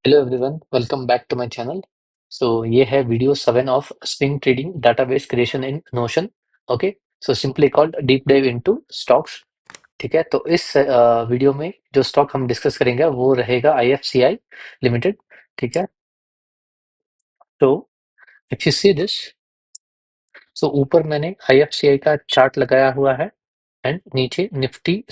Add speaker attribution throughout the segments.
Speaker 1: Hello everyone, welcome back to my channel. ये है video 7 of swing trading database creation in Notion. Okay, simply called deep dive into stocks. ठीक है, तो इस video में जो स्टॉक हम डिस्कस करेंगे वो रहेगा आईएफसीआई लिमिटेड। ठीक है, तो इफ यू सी दिस, ऊपर मैंने आईएफसीआई का चार्ट लगाया हुआ है एंड नीचे Nifty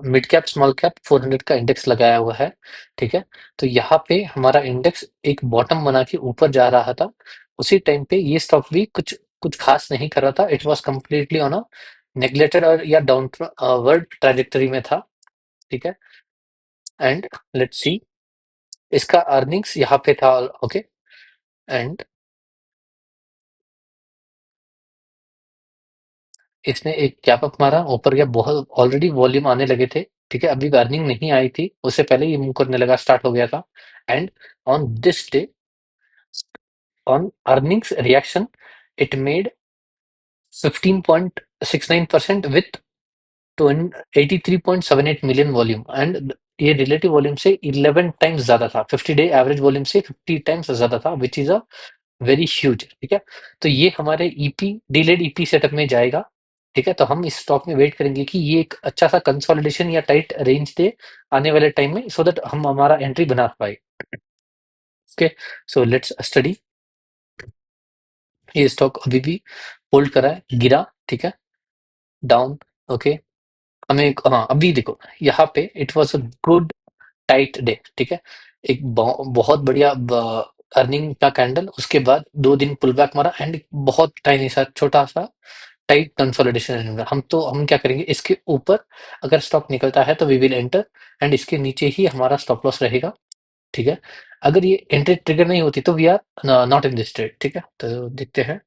Speaker 1: mid cap small cap 400 का इंडेक्स लगाया हुआ है। ठीक है, तो यहाँ पे हमारा इंडेक्स एक बॉटम बना के ऊपर जा रहा था। उसी टाइम पे ये स्टॉक भी कुछ कुछ खास नहीं कर रहा था। It was completely on a neglected और या डाउनवर्ड ट्रैजेक्टरी में था। ठीक है, एंड लेट्स सी इसका अर्निंग्स यहाँ पे था। ओके, एंड इसने एक गैप अप मारा, ऊपर गया, बहुत ऑलरेडी वॉल्यूम आने लगे थे। ठीक है, अभी अर्निंग नहीं आई थी, उससे पहले ये मूव करने लगा, स्टार्ट हो गया था। And on this day, on earnings reaction, it made 15.69% with 83.78 million volume and ये रिलेटिव वॉल्यूम से 11 टाइम्स ज्यादा था। 50 डे एवरेज वॉल्यूम से 50 टाइम्स ज्यादा था, which is a very huge. ठीक है, तो ये हमारे ईपी डिलेड ईपी सेटअप में जाएगा। ठीक है, तो हम इस स्टॉक में वेट करेंगे कि ये एक अच्छा सा कंसोलिडेशन या टाइट रेंज दे आने वाले टाइम में, सो दैट हम हमारा एंट्री बना पाए। Okay, so let's study. ये स्टॉक अभी भी होल्ड करा है, गिरा। ठीक है, डाउन। ओके, हाँ, अभी देखो यहाँ पे it was a good tight day. ठीक है, एक बहुत बढ़िया अर्निंग का कैंडल, उसके बाद 2 दिन पुल बैक मारा एंड बहुत टाइनी सा छोटा सा टाइट कंसोलिडेशन। हम क्या करेंगे, इसके ऊपर अगर स्टॉक निकलता है तो वी विल एंटर एंड इसके नीचे ही हमारा स्टॉप लॉस रहेगा। ठीक है, अगर ये एंट्री ट्रिगर नहीं होती तो we are not in this trade. ठीक है, तो देखते हैं।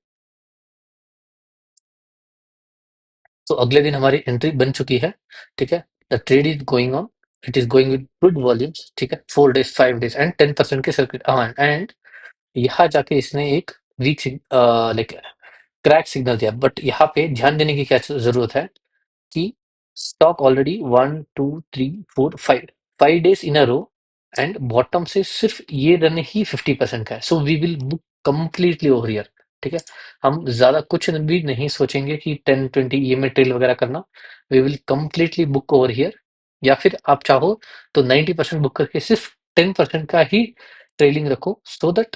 Speaker 1: तो अगले दिन हमारी एंट्री बन चुकी है। ठीक है, the trade is going on, it is going with good volumes. ठीक है, 4 डेज 5 डेज एंड 10% के सर्किट। हाँ, एंड यहाँ जाके इसने एक वीक लाइक क्रैक सिग्नल दिया, बट यहाँ पे ध्यान देने की क्या जरूरत है कि stock already 1 2 3 4 5 5 days in a row and bottom से सिर्फ ये रन ही 50% का है। So we will book completely over year. ठीक है, हम ज्यादा कुछ भी नहीं सोचेंगे कि 10 20 ये में ट्रेल वगैरह करना। We will completely book over year, या फिर आप चाहो तो 90% बुक करके सिर्फ 10% का ही ट्रेलिंग रखो, सो दैट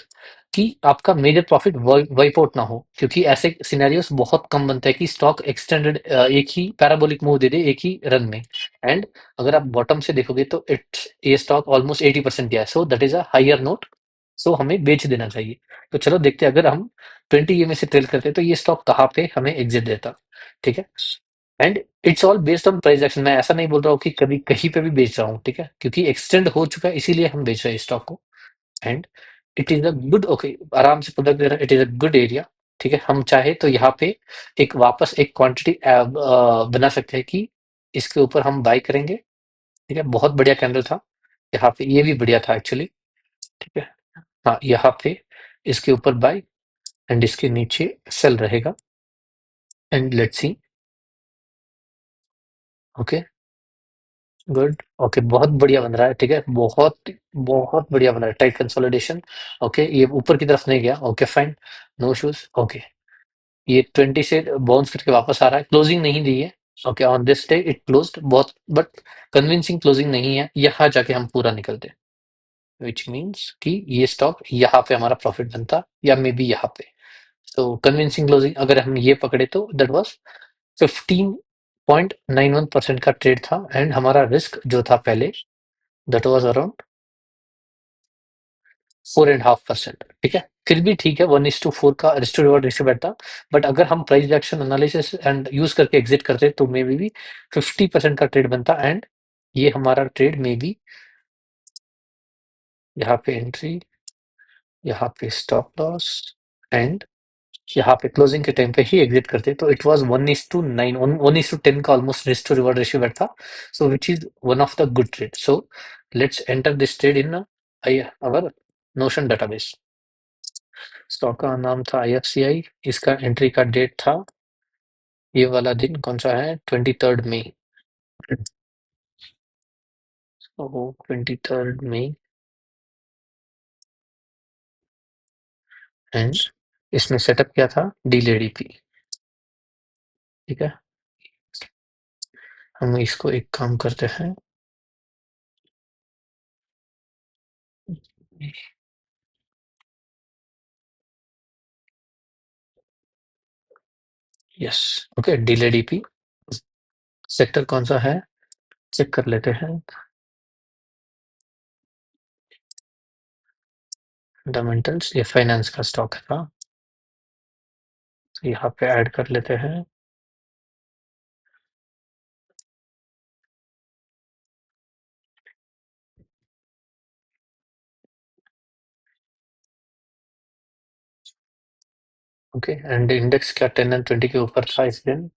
Speaker 1: कि आपका मेजर प्रॉफिट वाइप आउट ना हो। क्योंकि ऐसे सिनेरियोस बहुत कम बनते हैं कि स्टॉक एक्सटेंडेड एक ही पैराबोलिक मूव दे दे एक ही रन में। एंड अगर आप बॉटम से देखोगे तो ये स्टॉक ऑलमोस्ट 80% गया है, so that is a higher note. So हमें बेच देना चाहिए। तो चलो देखते हैं, अगर हम 20 में से ट्रेल करते तो ये स्टॉक कहाँ पे हमें एग्जिट देता। ठीक है, and it's all based on price action. मैं ऐसा नहीं बोल रहा हूँ कि कभी कहीं पे भी बेच रहा हूँ। ठीक है, क्योंकि एक्सटेंड हो चुका है इसीलिए हम बेच रहे हैं स्टॉक को। And it is a good, okay, आराम से प्रोडक्ट दे रहा है, it is a good area. ठीक है, हम चाहे तो यहाँ पे एक वापस एक क्वांटिटी बना सकते हैं कि इसके ऊपर हम बाय करेंगे। ठीक है, बहुत बढ़िया कैंडल था यहाँ पे, ये भी बढ़िया था एक्चुअली। ठीक है, हाँ, यहाँ पे इसके ऊपर बाय एंड इसके नीचे सेल रहेगा। And let's see. Okay, good. Okay, बहुत बढ़िया बन रहा है। ठीक है, बहुत बहुत बढ़िया बन रहा है, टाइट कंसोलिडेशन। ओके, ये ऊपर की तरफ नहीं गया। Okay, fine, no issues. Okay, ये 20 से बाउंस करके वापस आ रहा है, क्लोजिंग नहीं दी है। Okay, on this day it closed बहुत, बट कन्विंसिंग क्लोजिंग नहीं है। यहाँ जाके हम पूरा निकलते, विच मीन्स कि ये स्टॉक यहाँ पे हमारा प्रॉफिट बनता, या मे बी यहाँ पे। तो कन्विंसिंग क्लोजिंग अगर हम ये पकड़े तो दैट वाज 15.91% का ट्रेड था एंड हमारा रिस्क जो था पहले, दैट वाज अराउंड 4.5%। ठीक है, फिर भी ठीक है, 1:4 का रिस्क टू रिवॉर्ड रेशियो बैठता। बट अगर हम price action analysis and use करके एग्जिट करते तो मे बी 50% का ट्रेड बनता। एंड ये हमारा ट्रेड में भी यहाँ पे एंट्री, यहाँ पे स्टॉप लॉस एंड यहाँ पे क्लोजिंग के टाइम पे ही एग्जिट करते तो इट वाज 1:9, 1:10 का almost risk to reward ratio बैठता। So which is one of the good trade. So let's enter this trade in our Notion database. Stock का नाम था आईएफसीआई, इसका एंट्री का डेट था, ये वाला दिन कौन सा है, 23 मई। तो 23 मई, एंड इसमें सेटअप क्या था, डीलेड ईपी। ठीक है, हम इसको एक काम करते हैं, यस, ओके, डीलेड ईपी सेक्टर कौन सा है, चेक कर लेते हैं। फंडामेंटल्स, ये फाइनेंस का स्टॉक था, तो यहाँ पे ऐड कर लेते हैं। ओके, एंड इंडेक्स क्या 10 एंड 20 के ऊपर था इस दिन,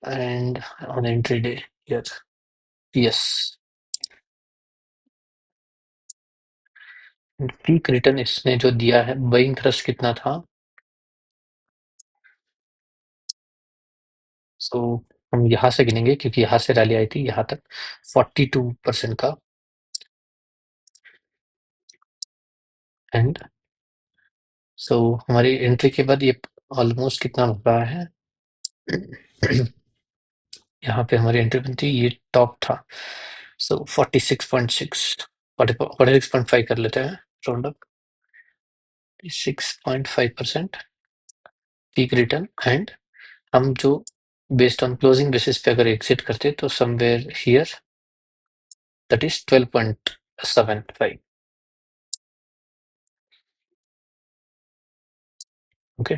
Speaker 1: and on entry day, yes yes, peak return इसने जो दिया है, बाइंग थ्रस्ट कितना था, सो हम यहाँ से गिनेंगे क्योंकि यहाँ से रैली आई थी यहाँ तक 42% का, एंड सो हमारी एंट्री के बाद ये ऑलमोस्ट कितना बढ़ रहा है। यहाँ पे हमारी एंट्री बनती, ये टॉप था, सो 46.6, 46.5 कर लेते हैं round up, 6.5% peak return, and हम जो बेस्ड ऑन क्लोजिंग बेसिस पे अगर एग्जिट करते तो somewhere here, that is 12.75। Okay,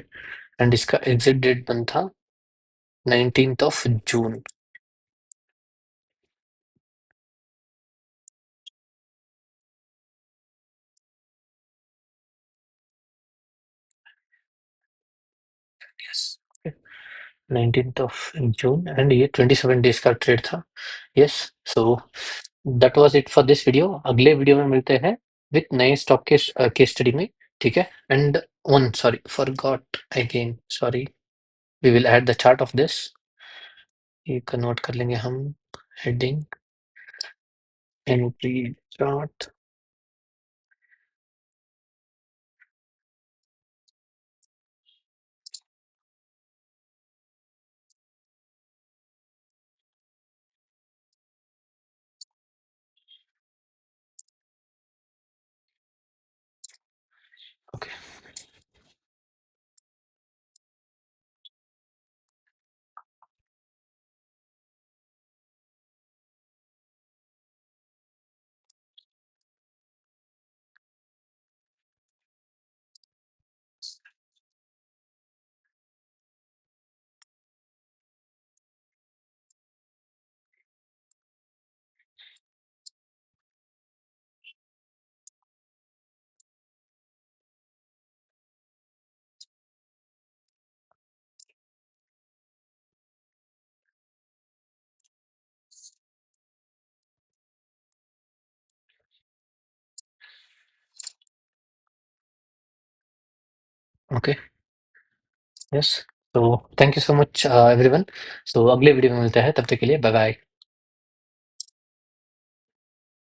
Speaker 1: and इसका एग्जिट डेट बन था 19th of June। Yes, 19th of June, and ये 27 डेज का ट्रेड था। Yes, so that was it for this video. अगले वीडियो में मिलते हैं विथ नए स्टॉक के केस स्टडी में। ठीक है, and one sorry forgot again, sorry, we will add the chart of this, ये कन्वर्ट कर लेंगे हम, heading entry chart. Okay, okay, yes, तो thank you so much everyone. So अगले वीडियो में मिलते हैं, तब तक के लिए बाय बाय।